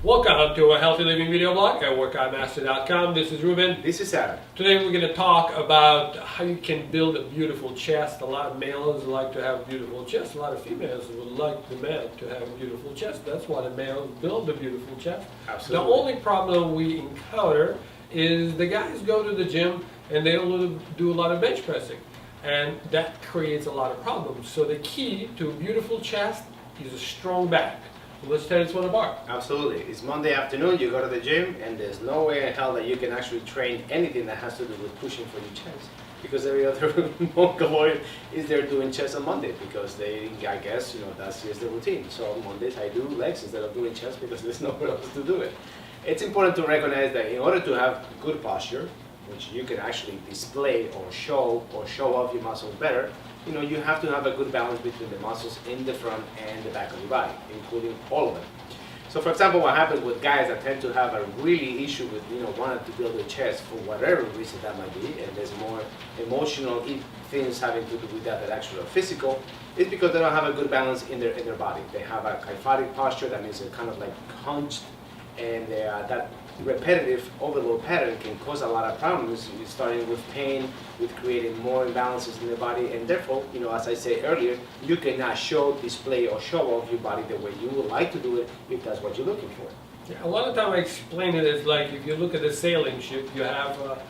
Welcome to a Healthy Living video blog at workoutmaster.com. This is Ruben. This is Aram. Today we're going to talk about how you can build a beautiful chest. A lot of males like to have a beautiful chest. A lot of females would like the male to have a beautiful chest. That's why the males build a beautiful chest. Absolutely. The only problem we encounter is the guys go to the gym and they don't do a lot of bench pressing. And that creates a lot of problems. So the key to a beautiful chest is a strong back. Let's tell this one apart. Absolutely. It's Monday afternoon, you go to the gym, and there's no way in hell that you can actually train anything that has to do with pushing for your chest. Because every other mongoloid is there doing chest on Monday because I guess, that's just the routine. So on Mondays I do legs instead of doing chest because there's nowhere else to do it. It's important to recognize that in order to have good posture, which you can actually display or show off your muscles better, you have to have a good balance between the muscles in the front and the back of your body, including all of them. So for example, what happens with guys that tend to have a really issue with, wanting to build their chest for whatever reason that might be, and there's more emotional things having to do with that than actual physical, is because they don't have a good balance in their body. They have a kyphotic posture, that means they're kind of like hunched, and that repetitive overload pattern can cause a lot of problems, starting with pain, with creating more imbalances in the body, and therefore, as I said earlier, you cannot display or show off your body the way you would like to do it if that's what you're looking for. Yeah, a lot of time I explain it as like if you look at a sailing ship, you have,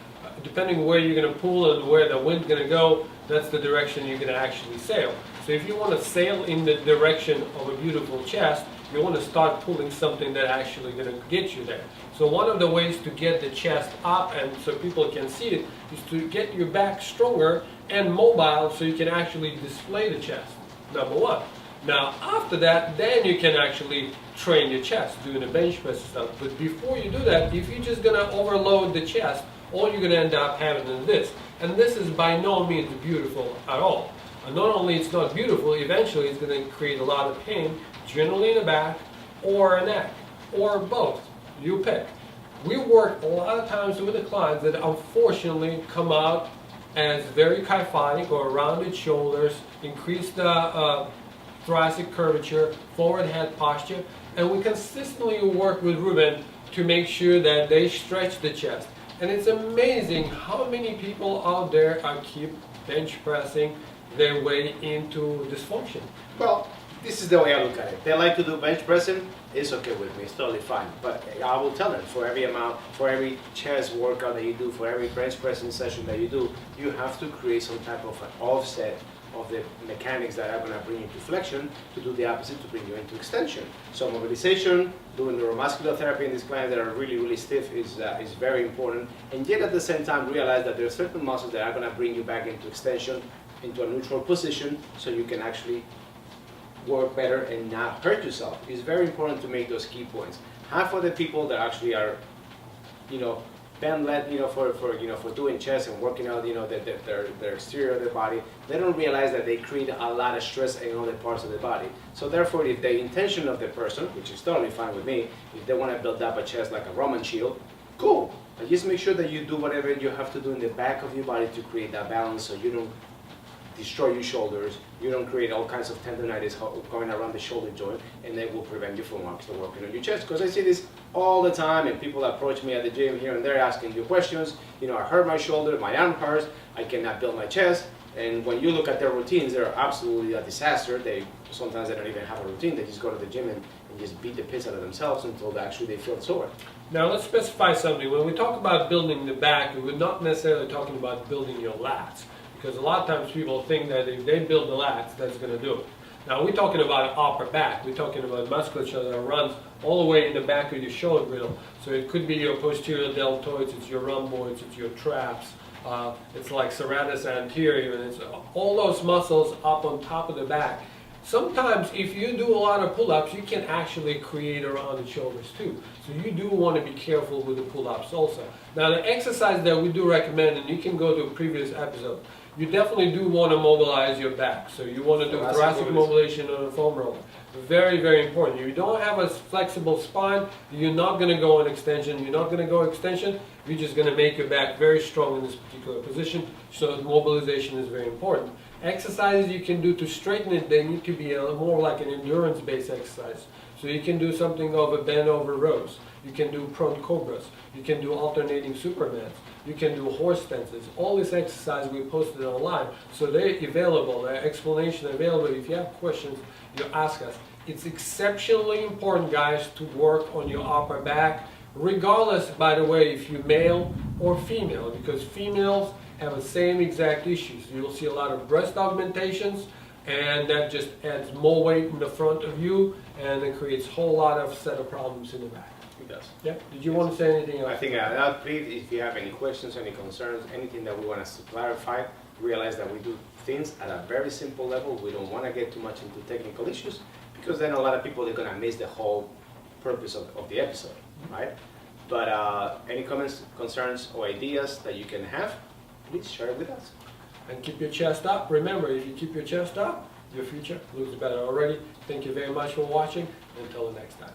depending where you're going to pull and where the wind's going to go, that's the direction you're going to actually sail. So if you want to sail in the direction of a beautiful chest, you want to start pulling something that actually going to get you there. So one of the ways to get the chest up and so people can see it is to get your back stronger and mobile so you can actually display the chest, number one. Now after that, then you can actually train your chest doing the bench press stuff. But before you do that, if you're just going to overload the chest, all you're going to end up having is this. And this is by no means beautiful at all. And not only it's not beautiful, eventually it's going to create a lot of pain, generally in the back or a neck, or both. You pick. We work a lot of times with the clients that unfortunately come out as very kyphotic or rounded shoulders, increased thoracic curvature, forward head posture, and we consistently work with Ruben to make sure that they stretch the chest. And it's amazing how many people out there keep bench pressing their way into dysfunction. Well, this is the way I look at it. They like to do bench pressing, it's okay with me, it's totally fine. But I will tell them, for every chest workout that you do, for every bench pressing session that you do, you have to create some type of an offset of the mechanics that are going to bring you to flexion to do the opposite, to bring you into extension. So mobilization, doing neuromuscular therapy in these clients that are really, really stiff is very important. And yet at the same time realize that there are certain muscles that are going to bring you back into extension, into a neutral position, so you can actually work better and not hurt yourself. It's very important to make those key points. Half of the people that actually are, bend led, for doing chest and working out, their exterior of their body, they don't realize that they create a lot of stress in other parts of the body. So therefore, if the intention of the person, which is totally fine with me, if they want to build up a chest like a Roman shield, cool. But just make sure that you do whatever you have to do in the back of your body to create that balance, so you don't destroy your shoulders, you don't create all kinds of tendonitis going around the shoulder joint, and that will prevent you from actually working on your chest. Because I see this all the time, and people approach me at the gym here and there asking you questions. I hurt my shoulder, my arm hurts, I cannot build my chest. And when you look at their routines, they're absolutely a disaster. Sometimes they don't even have a routine. They just go to the gym and just beat the piss out of themselves until they feel sore. Now let's specify something. When we talk about building the back, we're not necessarily talking about building your lats. Because a lot of times people think that if they build the lats, that's going to do it. Now we're talking about upper back. We're talking about musculature that runs all the way in the back of your shoulder girdle. So it could be your posterior deltoids, it's your rhomboids, it's your traps. It's like serratus anterior, and it's all those muscles up on top of the back. Sometimes if you do a lot of pull-ups, you can actually create around the shoulders too. So you do want to be careful with the pull-ups also. Now the exercise that we do recommend, and you can go to a previous episode, you definitely do want to mobilize your back. So you want to do thoracic mobilization on a foam roller. Very, very important. If you don't have a flexible spine, you're not going to go on extension. You're not going to go extension. You're just going to make your back very strong in this particular position. So mobilization is very important. Exercises you can do to straighten it, they need to be more like an endurance-based exercise. So you can do something of a bend over rows. You can do prone cobras. You can do alternating supermans. You can do horse stances. All this exercise we posted online. So they're available, the explanation available. If you have questions, you ask us. It's exceptionally important, guys, to work on your upper back, regardless, by the way, if you're male or female, because females have the same exact issues. You'll see a lot of breast augmentations, and that just adds more weight in the front of you, and it creates a whole lot of set of problems in the back. It does. Yeah. Did you want to say anything else? I think please, if you have any questions, any concerns, anything that we want us to clarify, realize that we do things at a very simple level. We don't want to get too much into technical issues, because then a lot of people are going to miss the whole purpose of the episode, right? But any comments, concerns, or ideas that you can have, please share it with us. And keep your chest up. Remember, if you keep your chest up, your future looks better already. Thank you very much for watching. Until the next time.